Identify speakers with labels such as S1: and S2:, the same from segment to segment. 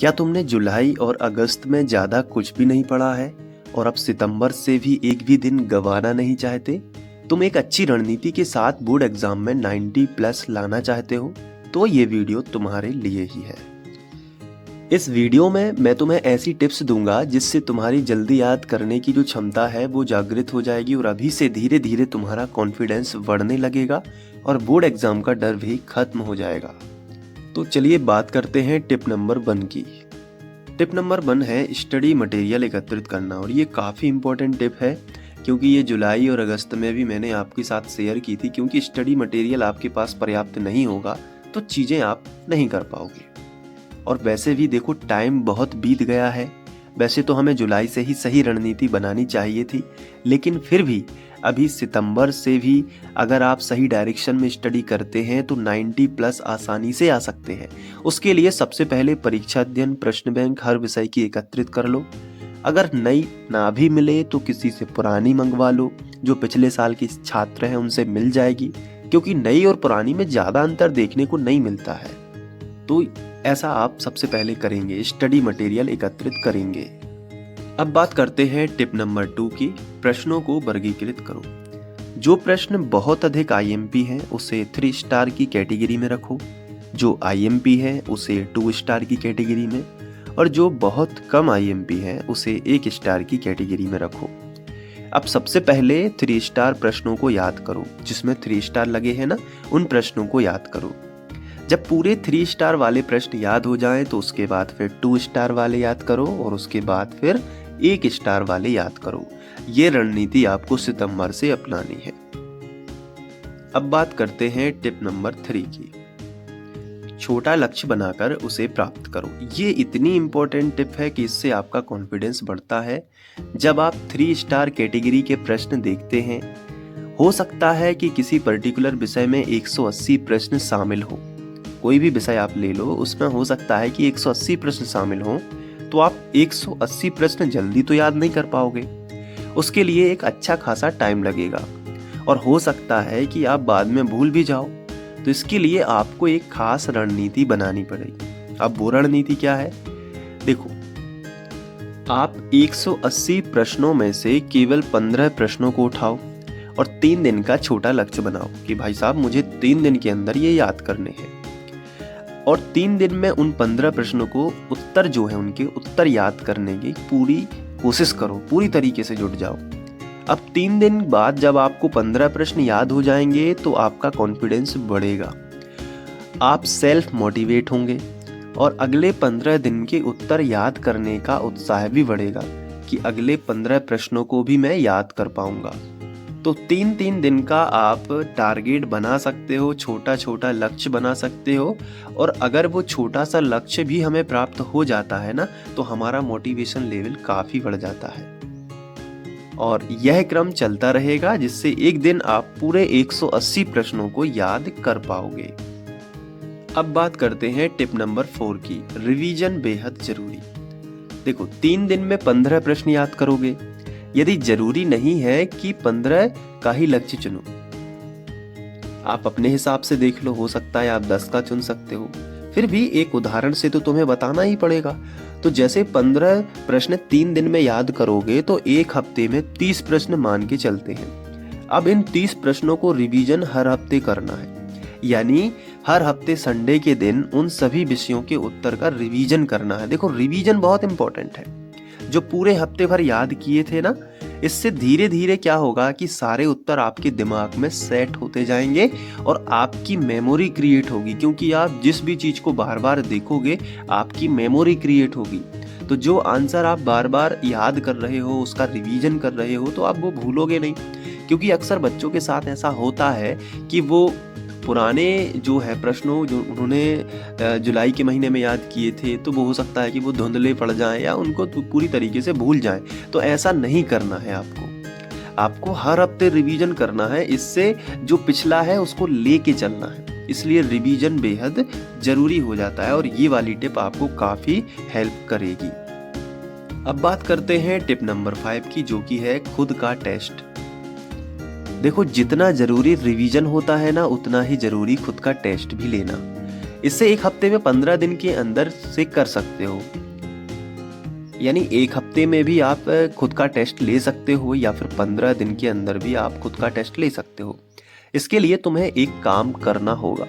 S1: क्या तुमने जुलाई और अगस्त में ज़्यादा कुछ भी नहीं पढ़ा है और अब सितंबर से भी एक भी दिन गंवाना नहीं चाहते? तुम एक अच्छी रणनीति के साथ बोर्ड एग्जाम में 90 प्लस लाना चाहते हो तो ये वीडियो तुम्हारे लिए ही है। इस वीडियो में मैं तुम्हें ऐसी टिप्स दूंगा जिससे तुम्हारी जल्दी याद करने की जो क्षमता है वो जागृत हो जाएगी और अभी से धीरे धीरे तुम्हारा कॉन्फिडेंस बढ़ने लगेगा और बोर्ड एग्जाम का डर भी खत्म हो जाएगा। तो चलिए बात करते हैं टिप नंबर 1 की। टिप नंबर 1 है स्टडी मटेरियल एकत्रित करना और ये काफ़ी इम्पोर्टेंट टिप है क्योंकि ये जुलाई और अगस्त में भी मैंने आपके साथ शेयर की थी। क्योंकि स्टडी मटेरियल आपके पास पर्याप्त नहीं होगा तो चीज़ें आप नहीं कर पाओगे। और वैसे भी देखो टाइम बहुत बीत गया है। वैसे तो हमें जुलाई से ही सही रणनीति बनानी चाहिए थी, लेकिन फिर भी अभी सितंबर से भी अगर आप सही डायरेक्शन में स्टडी करते हैं तो 90 प्लस आसानी से आ सकते हैं। उसके लिए सबसे पहले परीक्षा अध्ययन प्रश्न बैंक हर विषय की एकत्रित कर लो। अगर नई ना भी मिले तो किसी से पुरानी मंगवा लो, जो पिछले साल के छात्र हैं उनसे मिल जाएगी, क्योंकि नई और पुरानी में ज़्यादा अंतर देखने को नहीं मिलता है। तो ऐसा आप सबसे पहले करेंगे, स्टडी मटेरियल एकत्रित करेंगे। अब बात करते हैं टिप नंबर 2 की, प्रश्नों को वर्गीकृत करो। जो प्रश्न बहुत अधिक IMP हैं उसे 3 स्टार की कैटेगरी में रखो, जो IMP है उसे 2 स्टार की कैटेगरी में, और जो बहुत कम IMP है उसे 1 स्टार की कैटेगरी में रखो। अब सबसे पहले 3 स्टार प्रश्नों को याद करो, जिसमें 3 स्टार लगे हैं ना, उन प्रश्नों को याद करो। जब पूरे 3 स्टार वाले प्रश्न याद हो जाएं तो उसके बाद फिर 2 स्टार वाले याद करो और उसके बाद फिर 1 स्टार वाले याद करो। ये रणनीति आपको सितंबर से अपनानी है। अब बात करते हैं टिप नंबर 3 की, छोटा लक्ष्य बनाकर उसे प्राप्त करो। ये इतनी इंपॉर्टेंट टिप है कि इससे आपका कॉन्फिडेंस बढ़ता है। जब आप 3 स्टार कैटेगरी के प्रश्न देखते हैं, हो सकता है कि किसी पर्टिकुलर विषय में 180 प्रश्न शामिल हो। कोई भी विषय आप ले लो, उसमें हो सकता है कि 180 प्रश्न शामिल हों, तो आप 180 प्रश्न जल्दी तो याद नहीं कर पाओगे। उसके लिए एक अच्छा खासा टाइम लगेगा और हो सकता है कि आप बाद में भूल भी जाओ। तो इसके लिए आपको एक खास रणनीति बनानी पड़ेगी। अब वो रणनीति क्या है? देखो, आप 180 प्रश्नों में से केवल 15 प्रश्नों को उठाओ और 3 दिन का छोटा लक्ष्य बनाओ कि भाई साहब मुझे 3 दिन के अंदर ये याद करने हैं। और 3 दिन में उन 15 प्रश्नों को उत्तर जो है उनके उत्तर याद करने की पूरी कोशिश करो, पूरी तरीके से जुट जाओ। अब 3 दिन बाद जब आपको 15 प्रश्न याद हो जाएंगे तो आपका कॉन्फिडेंस बढ़ेगा, आप सेल्फ मोटिवेट होंगे और अगले 15 दिन के उत्तर याद करने का उत्साह भी बढ़ेगा कि अगले 15 प्रश्नों को भी मैं याद कर पाऊंगा। तो 3-3 दिन का आप टारगेट बना सकते हो, छोटा छोटा लक्ष्य बना सकते हो। और अगर वो छोटा सा लक्ष्य भी हमें प्राप्त हो जाता है ना, तो हमारा मोटिवेशन लेवल काफ़ी बढ़ जाता है और यह क्रम चलता रहेगा, जिससे एक दिन आप पूरे 180 प्रश्नों को याद कर पाओगे। अब बात करते हैं टिप नंबर 4 की, रिवीजन बेहद जरूरी। देखो, 3 दिन में 15 प्रश्न याद करोगे। यदि जरूरी नहीं है कि 15 का ही लक्ष्य चुनो, आप अपने हिसाब से देख लो, हो सकता है आप 10 का चुन सकते हो। फिर भी एक उदाहरण से तो तुम्हें बताना ही पड़ेगा। तो जैसे 15 प्रश्न 3 दिन में याद करोगे तो 1 हफ्ते में 30 प्रश्न मान के चलते हैं। अब इन 30 प्रश्नों को रिवीजन हर हफ्ते करना है, यानी हर हफ्ते संडे के दिन उन सभी विषयों के उत्तर का रिवीजन करना है। देखो, रिवीजन बहुत इंपॉर्टेंट है। जो पूरे हफ्ते भर याद किए थे ना, इससे धीरे धीरे क्या होगा कि सारे उत्तर आपके दिमाग में सेट होते जाएंगे और आपकी मेमोरी क्रिएट होगी। क्योंकि आप जिस भी चीज को बार बार देखोगे, आपकी मेमोरी क्रिएट होगी। तो जो आंसर आप बार बार याद कर रहे हो, उसका रिवीजन कर रहे हो, तो आप वो भूलोगे नहीं। क्योंकि अक्सर बच्चों के साथ ऐसा होता है कि वो पुराने जो है प्रश्नों जो उन्होंने जुलाई के महीने में याद किए थे, तो वो हो सकता है कि वो धुंधले पड़ जाएं या उनको पूरी तरीके से भूल जाएं। तो ऐसा नहीं करना है आपको हर हफ्ते रिवीजन करना है। इससे जो पिछला है उसको लेके चलना है, इसलिए रिवीजन बेहद जरूरी हो जाता है और ये वाली टिप आपको काफ़ी हेल्प करेगी। अब बात करते हैं टिप नंबर 5 की, जो कि है खुद का टेस्ट। देखो, जितना जरूरी रिवीजन होता है ना, उतना ही जरूरी खुद का टेस्ट भी लेना। इससे एक हफ्ते में 15 दिन के अंदर से कर सकते हो। यानी एक हफ्ते में भी आप खुद का टेस्ट ले सकते हो या फिर 15 दिन के अंदर भी आप खुद का टेस्ट ले सकते हो। इसके लिए तुम्हें एक काम करना होगा।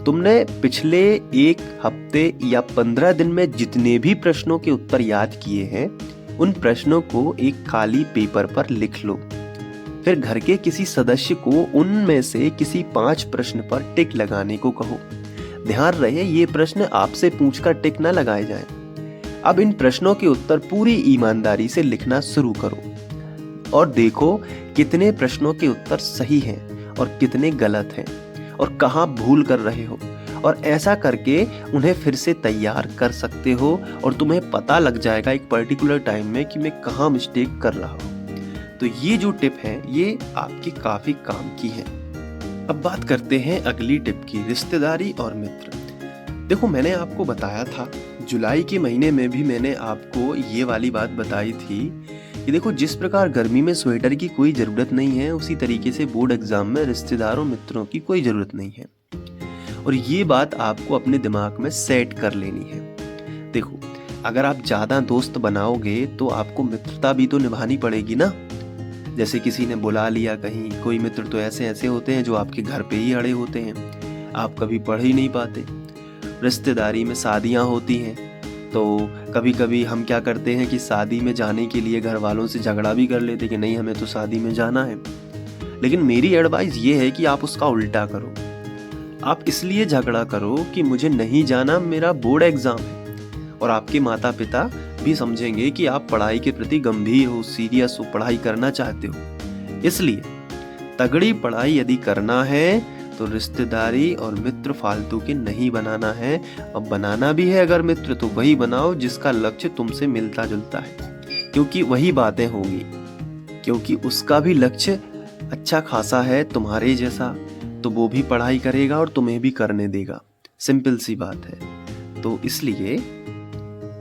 S1: तुमने पिछले एक हफ्ते या 15 दिन में जितने भी प्रश्नों के उत्तर याद किए हैं, उन प्रश्नों को एक खाली पेपर पर लिख लो। फिर घर के किसी सदस्य को उनमें से किसी 5 प्रश्न पर टिक लगाने को कहो। ध्यान रहे ये प्रश्न आपसे पूछकर टिक न लगाए जाएं। अब इन प्रश्नों के उत्तर पूरी ईमानदारी से लिखना शुरू करो और देखो कितने प्रश्नों के उत्तर सही हैं और कितने गलत हैं और कहाँ भूल कर रहे हो। और ऐसा करके उन्हें फिर से तैयार कर सकते हो और तुम्हें पता लग जाएगा एक पर्टिकुलर टाइम में कि मैं कहाँ मिस्टेक कर रहा हूँ। तो ये जो टिप है ये आपकी काफी काम की है। अब बात करते हैं अगली टिप की, रिश्तेदारी और मित्र। देखो मैंने आपको बताया था, जुलाई के महीने में भी मैंने आपको ये वाली बात बताई थी कि देखो जिस प्रकार गर्मी में स्वेटर की कोई ज़रूरत नहीं है, उसी तरीके से बोर्ड एग्जाम में रिश्तेदारों मित्रों की कोई ज़रूरत नहीं है। और ये बात आपको अपने दिमाग में सेट कर लेनी है। देखो अगर आप ज़्यादा दोस्त बनाओगे तो आपको मित्रता भी तो निभानी पड़ेगी ना। जैसे किसी ने बुला लिया कहीं, कोई मित्र तो ऐसे ऐसे होते हैं जो आपके घर पे ही अड़े होते हैं, आप कभी पढ़ ही नहीं पाते। रिश्तेदारी में शादियां होती हैं तो कभी कभी हम क्या करते हैं कि शादी में जाने के लिए घर वालों से झगड़ा भी कर लेते कि नहीं हमें तो शादी में जाना है। लेकिन मेरी एडवाइस ये है कि आप उसका उल्टा करो। आप इसलिए झगड़ा करो कि मुझे नहीं जाना, मेरा बोर्ड एग्जाम है, और आपके माता पिता भी समझेंगे कि आप पढ़ाई के प्रति गंभीर हो, सीरियस हो, पढ़ाई करना चाहते हो। इसलिए तगड़ी पढ़ाई यदि करना है तो रिश्तेदारी और मित्र फालतू के नहीं बनाना है। अब बनाना भी है अगर मित्र तो वही बनाओ जिसका लक्ष्य तुमसे मिलता जुलता है, क्योंकि वही बातें होंगी, क्योंकि उसका भी लक्ष्य अच्छा खासा है तुम्हारे जैसा, तो वो भी पढ़ाई करेगा और तुम्हें भी करने देगा। सिंपल सी बात है। तो इसलिए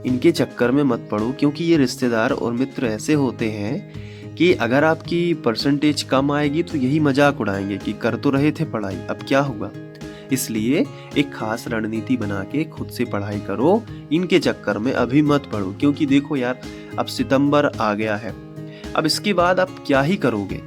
S1: इनके चक्कर में मत पड़ो, क्योंकि ये रिश्तेदार और मित्र ऐसे होते हैं कि अगर आपकी परसेंटेज कम आएगी तो यही मजाक उड़ाएंगे कि कर तो रहे थे पढ़ाई, अब क्या हुआ। इसलिए एक खास रणनीति बना के खुद से पढ़ाई करो, इनके चक्कर में अभी मत पड़ो। क्योंकि देखो यार अब सितंबर आ गया है, अब इसके बाद आप क्या ही करोगे।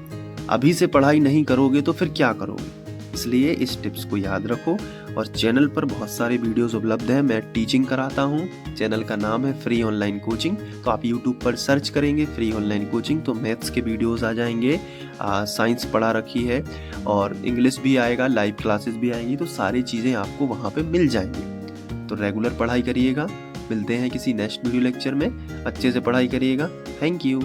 S1: अभी से पढ़ाई नहीं करोगे तो फिर क्या करोगे। इसलिए इस टिप्स को याद रखो। और चैनल पर बहुत सारे वीडियोस उपलब्ध हैं, मैं टीचिंग कराता हूँ। चैनल का नाम है फ्री ऑनलाइन कोचिंग। तो आप यूट्यूब पर सर्च करेंगे फ्री ऑनलाइन कोचिंग तो मैथ्स के वीडियोस आ जाएंगे, साइंस पढ़ा रखी है और इंग्लिश भी आएगा, लाइव क्लासेस भी आएंगी, तो सारी चीज़ें आपको वहाँ पे मिल जाएंगी। तो रेगुलर पढ़ाई करिएगा। मिलते हैं किसी नेक्स्ट वीडियो लेक्चर में। अच्छे से पढ़ाई करिएगा। Thank you.